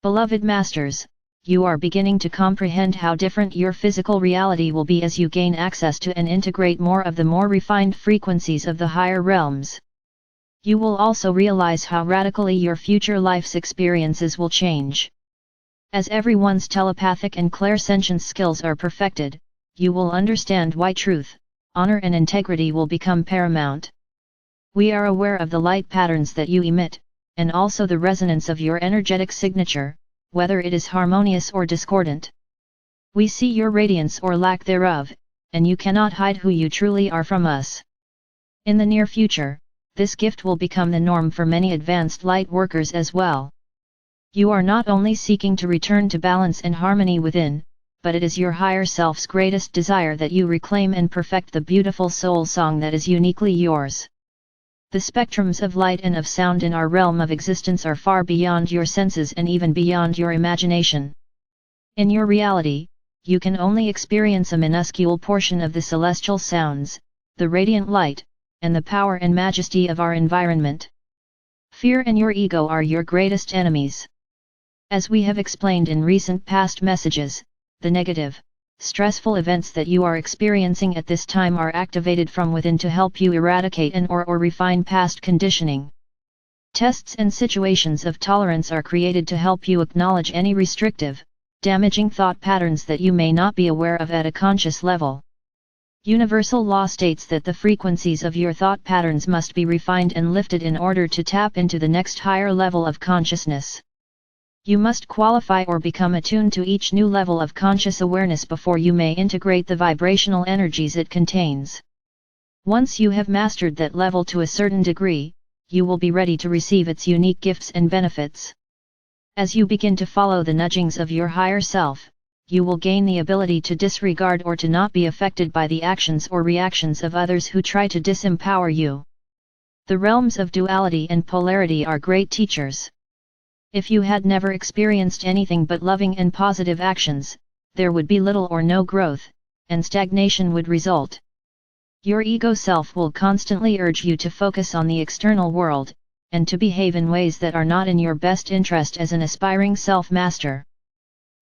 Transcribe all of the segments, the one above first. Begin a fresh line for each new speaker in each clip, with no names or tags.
Beloved Masters, you are beginning to comprehend how different your physical reality will be as you gain access to and integrate more of the more refined frequencies of the higher realms. You will also realize how radically your future life's experiences will change. As everyone's telepathic and clairsentience skills are perfected, you will understand why truth, honor and integrity will become paramount. We are aware of the light patterns that you emit, and also the resonance of your energetic signature, whether it is harmonious or discordant. We see your radiance or lack thereof, and you cannot hide who you truly are from us. In the near future, this gift will become the norm for many advanced light workers as well. You are not only seeking to return to balance and harmony within, but it is your higher self's greatest desire that you reclaim and perfect the beautiful soul song that is uniquely yours. The spectrums of light and of sound in our realm of existence are far beyond your senses and even beyond your imagination. In your reality, you can only experience a minuscule portion of the celestial sounds, the radiant light, and the power and majesty of our environment. Fear and your ego are your greatest enemies. As we have explained in recent past messages, the negative, stressful events that you are experiencing at this time are activated from within to help you eradicate or refine past conditioning. Tests and situations of tolerance are created to help you acknowledge any restrictive, damaging thought patterns that you may not be aware of at a conscious level. Universal law states that the frequencies of your thought patterns must be refined and lifted in order to tap into the next higher level of consciousness. You must qualify or become attuned to each new level of conscious awareness before you may integrate the vibrational energies it contains. Once you have mastered that level to a certain degree, you will be ready to receive its unique gifts and benefits. As you begin to follow the nudgings of your higher self, you will gain the ability to disregard or to not be affected by the actions or reactions of others who try to disempower you. The realms of duality and polarity are great teachers. If you had never experienced anything but loving and positive actions, there would be little or no growth, and stagnation would result. Your ego self will constantly urge you to focus on the external world, and to behave in ways that are not in your best interest as an aspiring self-master.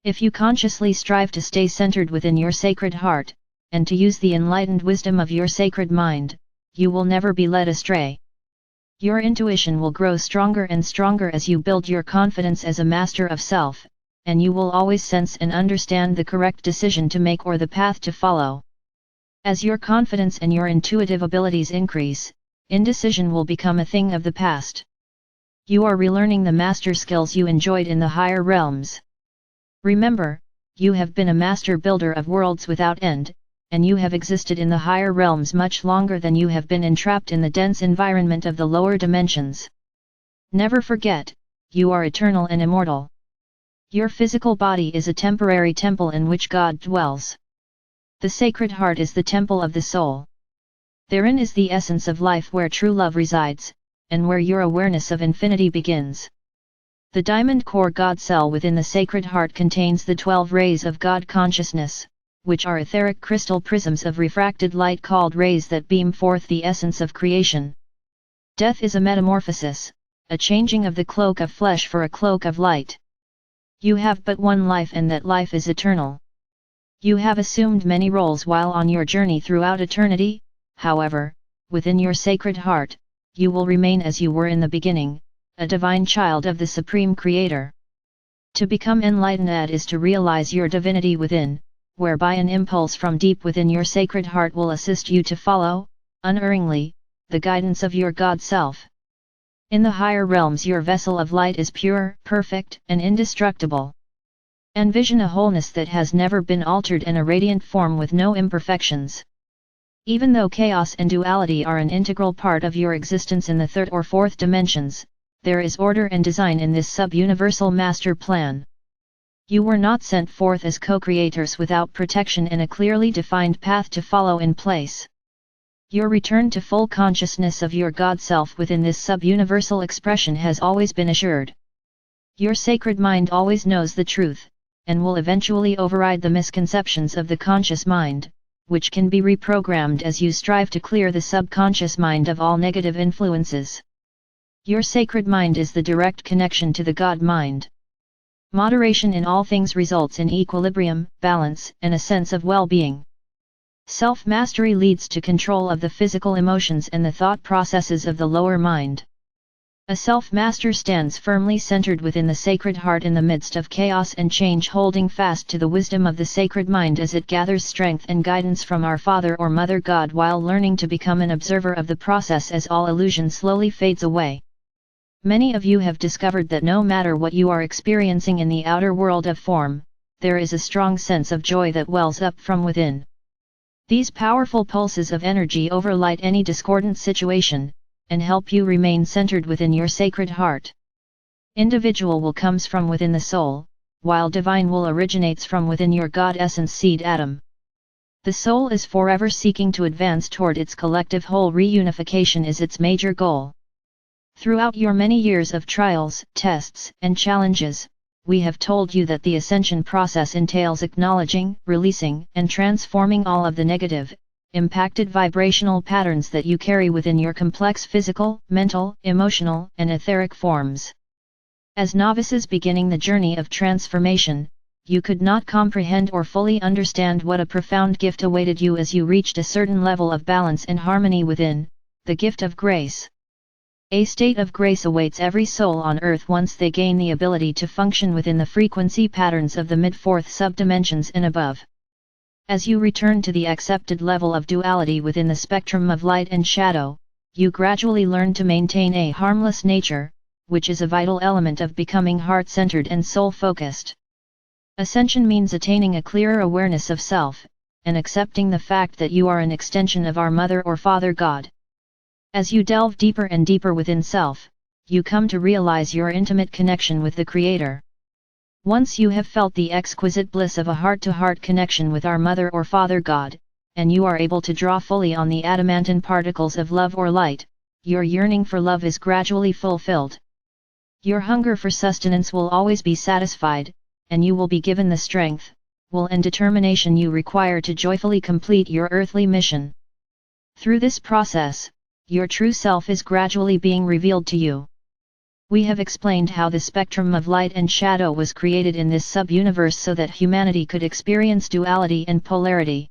If you consciously strive to stay centered within your sacred heart, and to use the enlightened wisdom of your sacred mind, you will never be led astray. Your intuition will grow stronger and stronger as you build your confidence as a master of self, and you will always sense and understand the correct decision to make or the path to follow. As your confidence and your intuitive abilities increase, indecision will become a thing of the past. You are relearning the master skills you enjoyed in the higher realms. Remember, you have been a master builder of worlds without end, and you have existed in the higher realms much longer than you have been entrapped in the dense environment of the lower dimensions. Never forget, you are eternal and immortal. Your physical body is a temporary temple in which God dwells. The Sacred Heart is the temple of the soul. Therein is the essence of life where true love resides, and where your awareness of infinity begins. The diamond core God cell within the Sacred Heart contains the 12 rays of God consciousness, which are etheric crystal prisms of refracted light called rays that beam forth the essence of creation. Death is a metamorphosis, a changing of the cloak of flesh for a cloak of light. You have but one life and that life is eternal. You have assumed many roles while on your journey throughout eternity, however, within your Sacred Heart, you will remain as you were in the beginning, a divine child of the Supreme Creator. To become enlightened is to realize your divinity within, whereby an impulse from deep within your Sacred Heart will assist you to follow, unerringly, the guidance of your God Self. In the higher realms your vessel of light is pure, perfect, and indestructible. Envision a wholeness that has never been altered and a radiant form with no imperfections. Even though chaos and duality are an integral part of your existence in the third or fourth dimensions, there is order and design in this sub-universal master plan. You were not sent forth as co-creators without protection and a clearly defined path to follow in place. Your return to full consciousness of your God Self within this sub-universal expression has always been assured. Your sacred mind always knows the truth, and will eventually override the misconceptions of the conscious mind, which can be reprogrammed as you strive to clear the subconscious mind of all negative influences. Your sacred mind is the direct connection to the God mind. Moderation in all things results in equilibrium, balance, and a sense of well-being. Self-mastery leads to control of the physical emotions and the thought processes of the lower mind. A self-master stands firmly centered within the sacred heart in the midst of chaos and change, holding fast to the wisdom of the sacred mind as it gathers strength and guidance from our Father or Mother God, while learning to become an observer of the process as all illusion slowly fades away. Many of you have discovered that no matter what you are experiencing in the outer world of form, there is a strong sense of joy that wells up from within. These powerful pulses of energy overlight any discordant situation, and help you remain centered within your sacred heart. Individual will comes from within the soul, while divine will originates from within your God essence seed atom. The soul is forever seeking to advance toward its collective whole. Reunification is its major goal. Throughout your many years of trials, tests, and challenges, we have told you that the ascension process entails acknowledging, releasing, and transforming all of the negative, impacted vibrational patterns that you carry within your complex physical, mental, emotional, and etheric forms. As novices beginning the journey of transformation, you could not comprehend or fully understand what a profound gift awaited you as you reached a certain level of balance and harmony within, the gift of grace. A state of grace awaits every soul on earth once they gain the ability to function within the frequency patterns of the mid-fourth subdimensions and above. As you return to the accepted level of duality within the spectrum of light and shadow, you gradually learn to maintain a harmless nature, which is a vital element of becoming heart-centered and soul-focused. Ascension means attaining a clearer awareness of self, and accepting the fact that you are an extension of our Mother or Father God. As you delve deeper and deeper within self, you come to realize your intimate connection with the Creator. Once you have felt the exquisite bliss of a heart-to-heart connection with our Mother or Father God, and you are able to draw fully on the adamantine particles of love or light, your yearning for love is gradually fulfilled. Your hunger for sustenance will always be satisfied, and you will be given the strength, will and determination you require to joyfully complete your earthly mission. Through this process, your true self is gradually being revealed to you. We have explained how the spectrum of light and shadow was created in this sub-universe so that humanity could experience duality and polarity.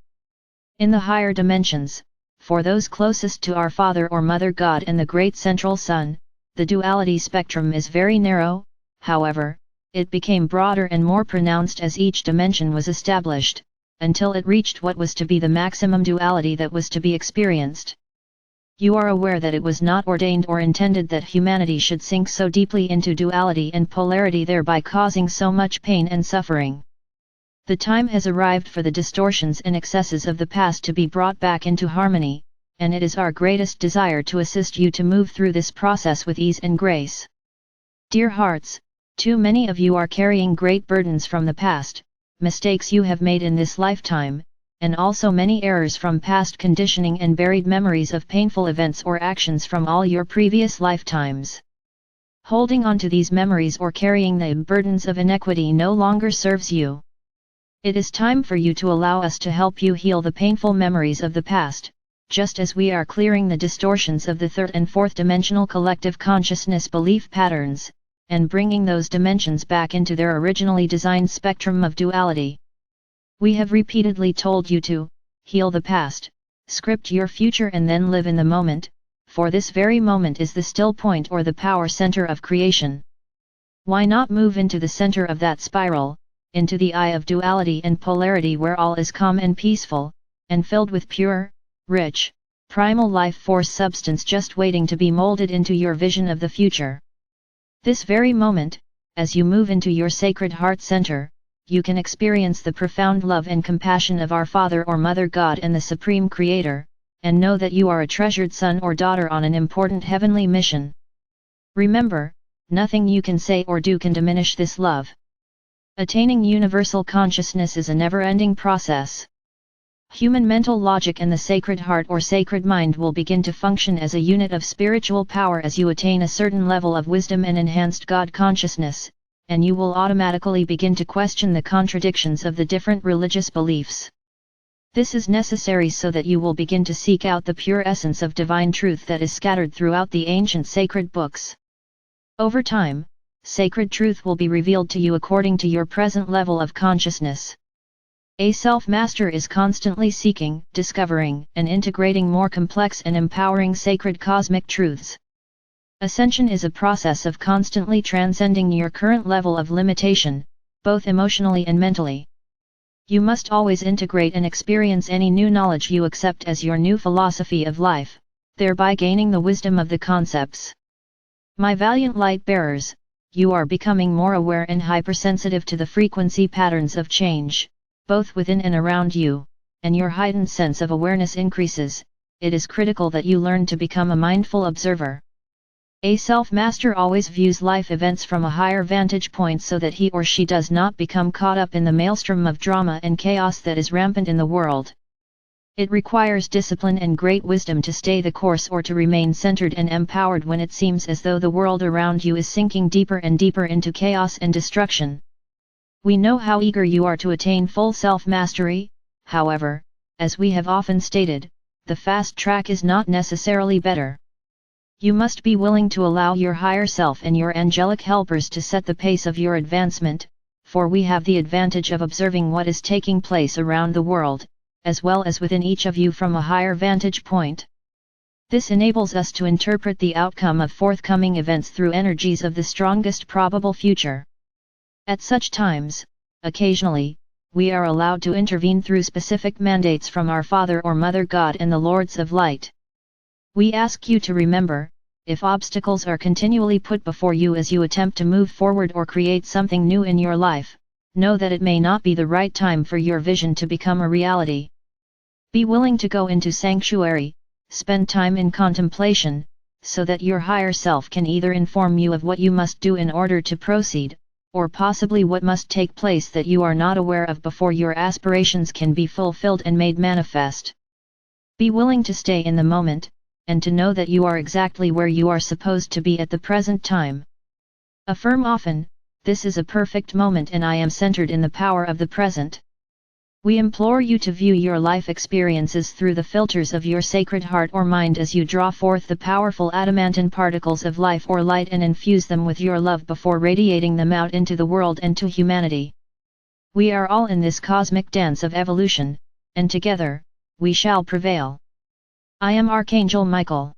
In the higher dimensions, for those closest to our Father or Mother God and the Great Central Sun, the duality spectrum is very narrow. However, it became broader and more pronounced as each dimension was established, until it reached what was to be the maximum duality that was to be experienced. You are aware that it was not ordained or intended that humanity should sink so deeply into duality and polarity, thereby causing so much pain and suffering. The time has arrived for the distortions and excesses of the past to be brought back into harmony, and it is our greatest desire to assist you to move through this process with ease and grace. Dear hearts, too many of you are carrying great burdens from the past, mistakes you have made in this lifetime, and also many errors from past conditioning and buried memories of painful events or actions from all your previous lifetimes. Holding on to these memories or carrying the burdens of inequity no longer serves you. It is time for you to allow us to help you heal the painful memories of the past, just as we are clearing the distortions of the third and fourth dimensional collective consciousness belief patterns, and bringing those dimensions back into their originally designed spectrum of duality. We have repeatedly told you to heal the past, script your future, and then live in the moment, for this very moment is the still point or the power center of creation. Why not move into the center of that spiral, into the eye of duality and polarity where all is calm and peaceful, and filled with pure, rich, primal life force substance just waiting to be molded into your vision of the future. This very moment, as you move into your sacred heart center, you can experience the profound love and compassion of our Father or Mother God and the Supreme Creator, and know that you are a treasured son or daughter on an important heavenly mission. Remember, nothing you can say or do can diminish this love. Attaining universal consciousness is a never-ending process. Human mental logic and the sacred heart or sacred mind will begin to function as a unit of spiritual power as you attain a certain level of wisdom and enhanced God consciousness, and you will automatically begin to question the contradictions of the different religious beliefs. This is necessary so that you will begin to seek out the pure essence of divine truth that is scattered throughout the ancient sacred books. Over time, sacred truth will be revealed to you according to your present level of consciousness. A self-master is constantly seeking, discovering, and integrating more complex and empowering sacred cosmic truths. Ascension is a process of constantly transcending your current level of limitation, both emotionally and mentally. You must always integrate and experience any new knowledge you accept as your new philosophy of life, thereby gaining the wisdom of the concepts. My valiant light bearers, you are becoming more aware and hypersensitive to the frequency patterns of change, both within and around you, and your heightened sense of awareness increases. It is critical that you learn to become a mindful observer. A self-master always views life events from a higher vantage point so that he or she does not become caught up in the maelstrom of drama and chaos that is rampant in the world. It requires discipline and great wisdom to stay the course or to remain centered and empowered when it seems as though the world around you is sinking deeper and deeper into chaos and destruction. We know how eager you are to attain full self-mastery. However, as we have often stated, the fast track is not necessarily better. You must be willing to allow your higher self and your angelic helpers to set the pace of your advancement, for we have the advantage of observing what is taking place around the world, as well as within each of you from a higher vantage point. This enables us to interpret the outcome of forthcoming events through energies of the strongest probable future. At such times, occasionally, we are allowed to intervene through specific mandates from our Father or Mother God and the Lords of Light. We ask you to remember, if obstacles are continually put before you as you attempt to move forward or create something new in your life, know that it may not be the right time for your vision to become a reality. Be willing to go into sanctuary, spend time in contemplation, so that your higher self can either inform you of what you must do in order to proceed, or possibly what must take place that you are not aware of before your aspirations can be fulfilled and made manifest. Be willing to stay in the moment, and to know that you are exactly where you are supposed to be at the present time. Affirm often, "This is a perfect moment and I am centered in the power of the present." We implore you to view your life experiences through the filters of your sacred heart or mind as you draw forth the powerful adamantine particles of life or light and infuse them with your love before radiating them out into the world and to humanity. We are all in this cosmic dance of evolution, and together, we shall prevail. I am Archangel Michael.